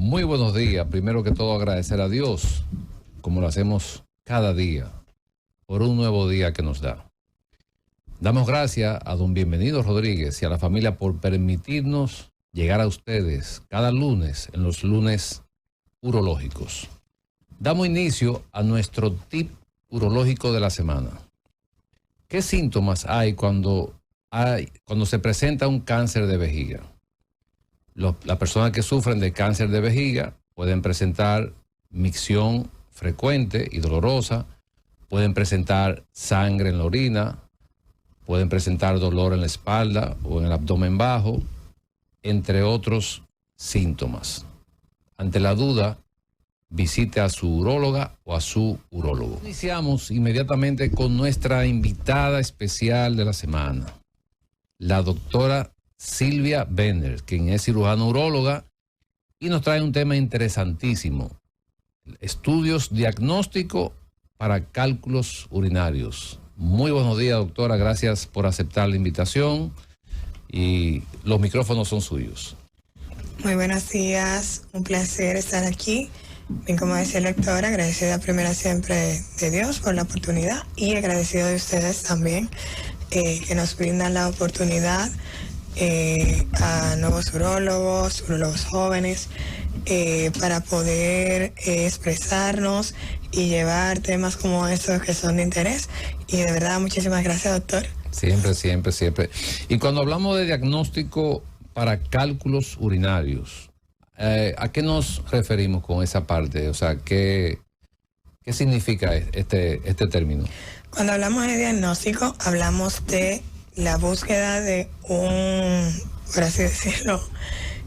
Muy buenos días. Primero que todo agradecer a Dios, como lo hacemos cada día, por un nuevo día que nos da. Damos gracias a don Bienvenido Rodríguez y a la familia por permitirnos llegar a ustedes cada lunes en los lunes urológicos. Damos inicio a nuestro tip urológico de la semana. ¿Qué síntomas hay cuando se presenta un cáncer de vejiga? Las personas que sufren de cáncer de vejiga pueden presentar micción frecuente y dolorosa, pueden presentar sangre en la orina, pueden presentar dolor en la espalda o en el abdomen bajo, entre otros síntomas. Ante la duda, visite a su uróloga o a su urólogo. Iniciamos inmediatamente con nuestra invitada especial de la semana, la doctora Silvia Bender, quien es cirujana uróloga y nos trae un tema interesantísimo: estudios diagnóstico para cálculos urinarios. Muy buenos días, doctora, gracias por aceptar la invitación y los micrófonos son suyos. Muy buenos días, un placer estar aquí. Bien, como decía la doctora, agradecida primero siempre de Dios por la oportunidad y agradecido de ustedes también que nos brindan la oportunidad a nuevos urólogos jóvenes, para poder expresarnos y llevar temas como estos que son de interés. Y de verdad, muchísimas gracias, doctor. Siempre. Y cuando hablamos de diagnóstico para cálculos urinarios, ¿a qué nos referimos con esa parte? O sea, ¿qué significa este término? Cuando hablamos de diagnóstico, hablamos de la búsqueda de por así decirlo,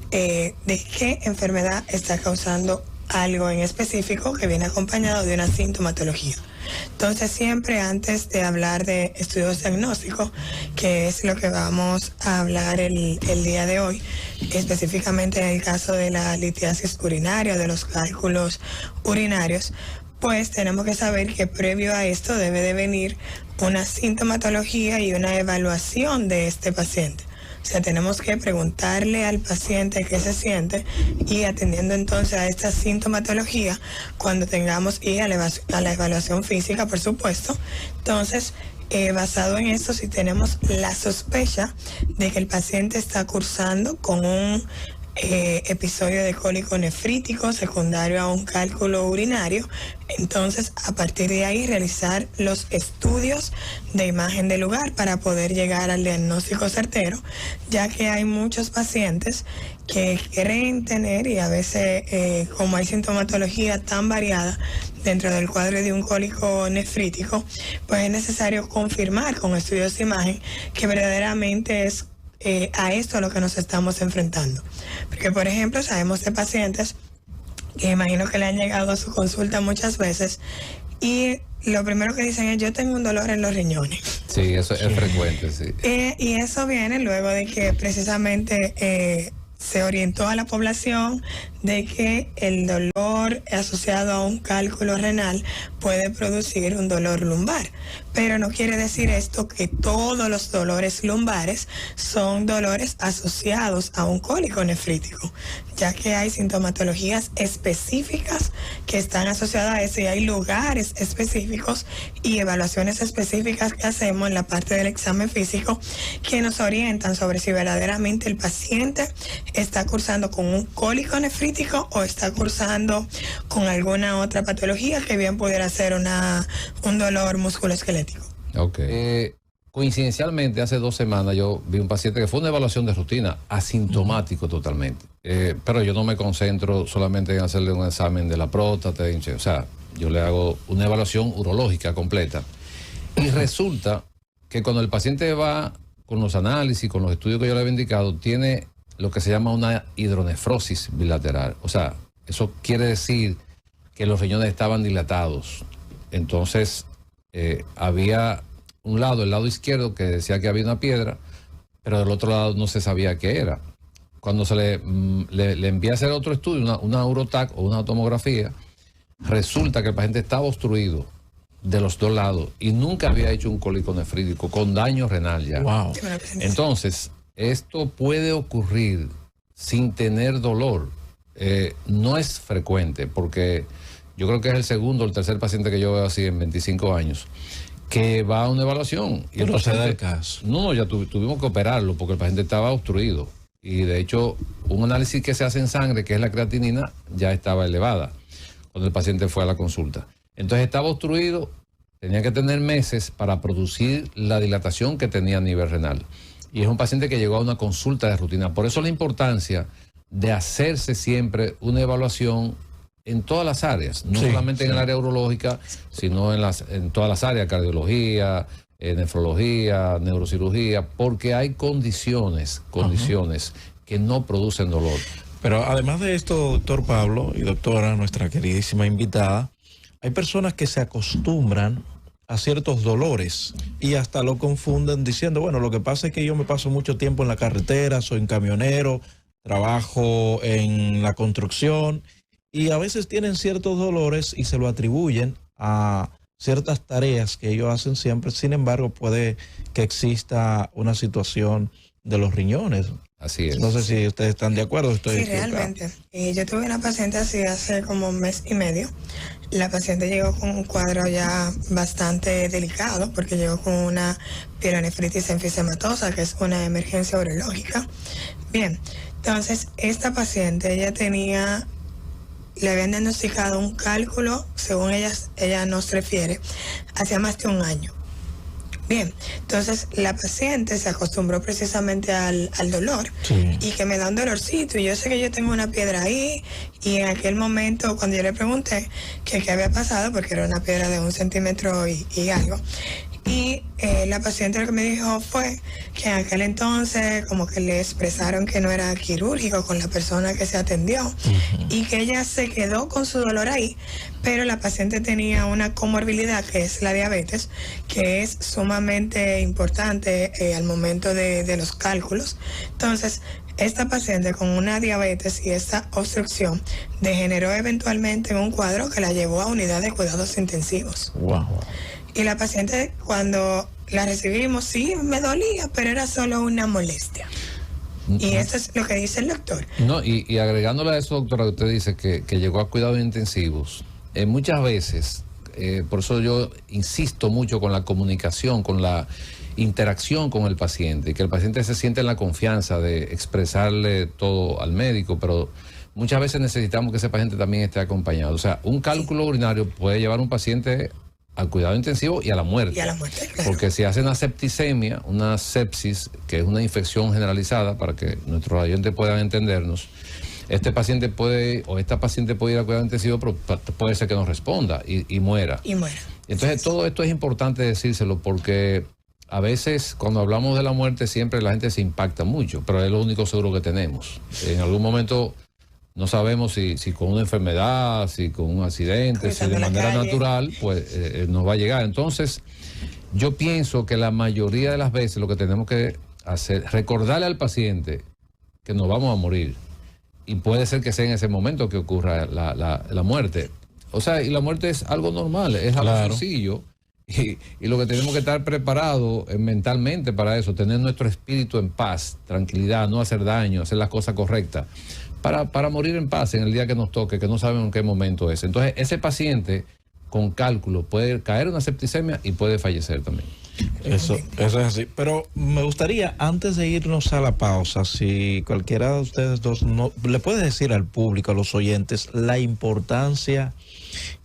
de qué enfermedad está causando algo en específico que viene acompañado de una sintomatología. Entonces, siempre antes de hablar de estudios diagnósticos, que es lo que vamos a hablar el día de hoy, específicamente en el caso de la litiasis urinaria, de los cálculos urinarios, pues tenemos que saber que previo a esto debe de venir una sintomatología y una evaluación de este paciente. O sea, tenemos que preguntarle al paciente qué se siente y atendiendo entonces a esta sintomatología, cuando tengamos y a la evaluación física, por supuesto. Entonces, basado en esto, si tenemos la sospecha de que el paciente está cursando con un episodio de cólico nefrítico secundario a un cálculo urinario, entonces a partir de ahí realizar los estudios de imagen del lugar para poder llegar al diagnóstico certero, ya que hay muchos pacientes que creen tener, y a veces como hay sintomatología tan variada dentro del cuadro de un cólico nefrítico, pues es necesario confirmar con estudios de imagen que verdaderamente es a esto a lo que nos estamos enfrentando. Porque, por ejemplo, sabemos de pacientes que imagino que le han llegado a su consulta muchas veces y lo primero que dicen es: yo tengo un dolor en los riñones. Sí, eso es frecuente, sí. Y eso viene luego de que precisamente se orientó a la población de que el dolor asociado a un cálculo renal puede producir un dolor lumbar. Pero no quiere decir esto que todos los dolores lumbares son dolores asociados a un cólico nefrítico, ya que hay sintomatologías específicas que están asociadas a eso y hay lugares específicos y evaluaciones específicas que hacemos en la parte del examen físico que nos orientan sobre si verdaderamente el paciente está cursando con un cólico nefrítico o está cursando con alguna otra patología que bien pudiera ser un dolor musculoesquelético. Ok. Coincidencialmente, hace 2 semanas yo vi un paciente que fue una evaluación de rutina, asintomático totalmente. Pero yo no me concentro solamente en hacerle un examen de la próstata, o sea, yo le hago una evaluación urológica completa. Y resulta que cuando el paciente va con los análisis, con los estudios que yo le había indicado, tiene lo que se llama una hidronefrosis bilateral. O sea, eso quiere decir que los riñones estaban dilatados. Entonces, había un lado, el lado izquierdo, que decía que había una piedra, pero del otro lado no se sabía qué era. Cuando se le envía a hacer otro estudio, una urotac o una tomografía, resulta que el paciente estaba obstruido de los 2 lados y nunca había hecho un cólico nefrítico con daño renal ya. Wow. Entonces, esto puede ocurrir sin tener dolor. no es frecuente, porque yo creo que es el segundo o el tercer paciente que yo veo así en 25 años, que va a una evaluación. Y pero se da el caso. No, ya tuvimos que operarlo porque el paciente estaba obstruido. Y de hecho, un análisis que se hace en sangre, que es la creatinina, ya estaba elevada cuando el paciente fue a la consulta. Entonces estaba obstruido, tenía que tener meses para producir la dilatación que tenía a nivel renal. Y es un paciente que llegó a una consulta de rutina. Por eso la importancia de hacerse siempre una evaluación en todas las áreas, no solamente en el área urológica, sino en todas las áreas, cardiología, nefrología, neurocirugía, porque hay condiciones que no producen dolor. Pero además de esto, doctor Pablo y doctora, nuestra queridísima invitada, hay personas que se acostumbran a ciertos dolores y hasta lo confunden diciendo, bueno, lo que pasa es que yo me paso mucho tiempo en la carretera, soy un camionero, trabajo en la construcción y a veces tienen ciertos dolores y se lo atribuyen a ciertas tareas que ellos hacen siempre. Sin embargo, puede que exista una situación de los riñones. Así es. No sé si ustedes están de acuerdo. Sí, realmente. Yo tuve una paciente así hace como un mes y medio. La paciente llegó con un cuadro ya bastante delicado porque llegó con una pielonefritis enfisematosa, que es una emergencia urológica. Bien, entonces esta paciente le habían diagnosticado un cálculo, según ella nos refiere, hacía más de un año. Bien, entonces la paciente se acostumbró precisamente al dolor y que me da un dolorcito y yo sé que yo tengo una piedra ahí y en aquel momento cuando yo le pregunté que qué había pasado, porque era una piedra de 1 centímetro y algo, y la paciente lo que me dijo fue que en aquel entonces como que le expresaron que no era quirúrgico con la persona que se atendió y que ella se quedó con su dolor ahí, pero la paciente tenía una comorbilidad que es la diabetes, que es sumamente importante al momento de los cálculos. Entonces, esta paciente con una diabetes y esta obstrucción degeneró eventualmente en un cuadro que la llevó a unidad de cuidados intensivos. Wow. Y la paciente, cuando la recibimos, sí, me dolía, pero era solo una molestia. Y eso es lo que dice el doctor. No, y agregándole a eso, doctora, que usted dice que llegó a cuidados intensivos, muchas veces, por eso yo insisto mucho con la comunicación, con la interacción con el paciente, y que el paciente se siente en la confianza de expresarle todo al médico, pero muchas veces necesitamos que ese paciente también esté acompañado. O sea, un cálculo urinario puede llevar a un paciente al cuidado intensivo y a la muerte. Y a la muerte, claro. Porque si hace una septicemia, una sepsis, que es una infección generalizada, para que nuestros oyentes puedan entendernos, este paciente puede, o esta paciente puede ir al cuidado intensivo, pero puede ser que no responda y muera. Y muera. Entonces, todo esto es importante decírselo porque a veces cuando hablamos de la muerte siempre la gente se impacta mucho, pero es lo único seguro que tenemos. En algún momento no sabemos si con una enfermedad, si con un accidente, si de manera natural, pues nos va a llegar. Entonces, yo pienso que la mayoría de las veces lo que tenemos que hacer, recordarle al paciente que nos vamos a morir. Y puede ser que sea en ese momento que ocurra la muerte. O sea, y la muerte es algo normal, es algo sencillo. Y lo que tenemos que estar preparados mentalmente para eso, tener nuestro espíritu en paz, tranquilidad, no hacer daño, hacer las cosas correctas, para morir en paz en el día que nos toque, que no sabemos en qué momento es. Entonces, ese paciente con cálculo puede caer en una septicemia y puede fallecer también. Eso es así. Pero me gustaría, antes de irnos a la pausa, si cualquiera de ustedes dos le puede decir al público, a los oyentes, la importancia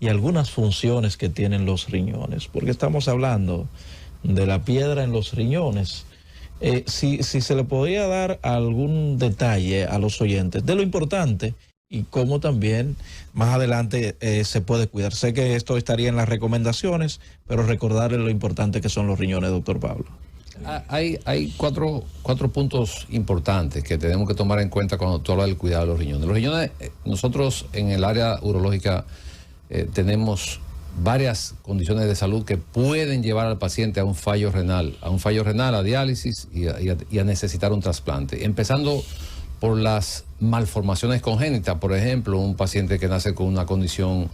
y algunas funciones que tienen los riñones, porque estamos hablando de la piedra en los riñones. Si se le podría dar algún detalle a los oyentes de lo importante y cómo también más adelante se puede cuidar. Sé que esto estaría en las recomendaciones, pero recordarles lo importante que son los riñones, doctor Pablo. Hay cuatro puntos importantes que tenemos que tomar en cuenta cuando tú hablas del cuidado de los riñones. Los riñones, nosotros en el área urológica tenemos varias condiciones de salud que pueden llevar al paciente a un fallo renal, a diálisis y a necesitar un trasplante. Empezando por las malformaciones congénitas, por ejemplo, un paciente que nace con una condición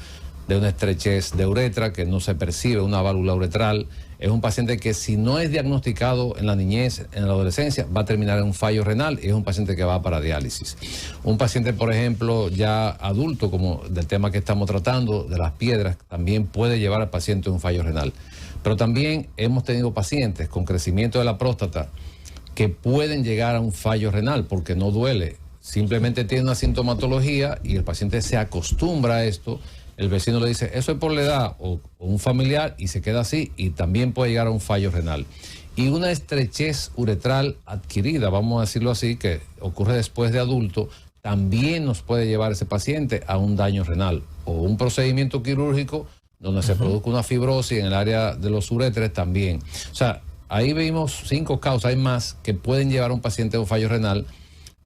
de una estrechez de uretra que no se percibe, una válvula uretral. Es un paciente que si no es diagnosticado en la niñez, en la adolescencia, va a terminar en un fallo renal y es un paciente que va para diálisis. Un paciente, por ejemplo, ya adulto, como del tema que estamos tratando, de las piedras, también puede llevar al paciente a un fallo renal. Pero también hemos tenido pacientes con crecimiento de la próstata que pueden llegar a un fallo renal porque no duele. Simplemente tiene una sintomatología y el paciente se acostumbra a esto. El vecino le dice, eso es por la edad, o un familiar, y se queda así, y también puede llegar a un fallo renal. Y una estrechez uretral adquirida, vamos a decirlo así, que ocurre después de adulto, también nos puede llevar ese paciente a un daño renal, o un procedimiento quirúrgico donde se produzca una fibrosis en el área de los uréteres también. O sea, ahí vimos 5 causas, hay más, que pueden llevar a un paciente a un fallo renal,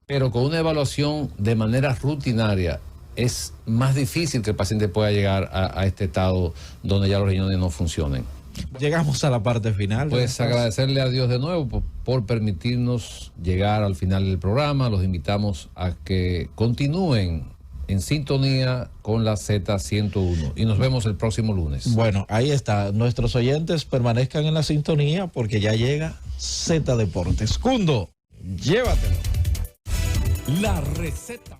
pero con una evaluación de manera rutinaria, es más difícil que el paciente pueda llegar a este estado donde ya los riñones no funcionen. Llegamos a la parte final. Pues agradecerle a Dios de nuevo por permitirnos llegar al final del programa. Los invitamos a que continúen en sintonía con la Z101 y nos vemos el próximo lunes. Bueno, ahí está. Nuestros oyentes permanezcan en la sintonía porque ya llega Z Deportes. Cundo, llévatelo. La receta.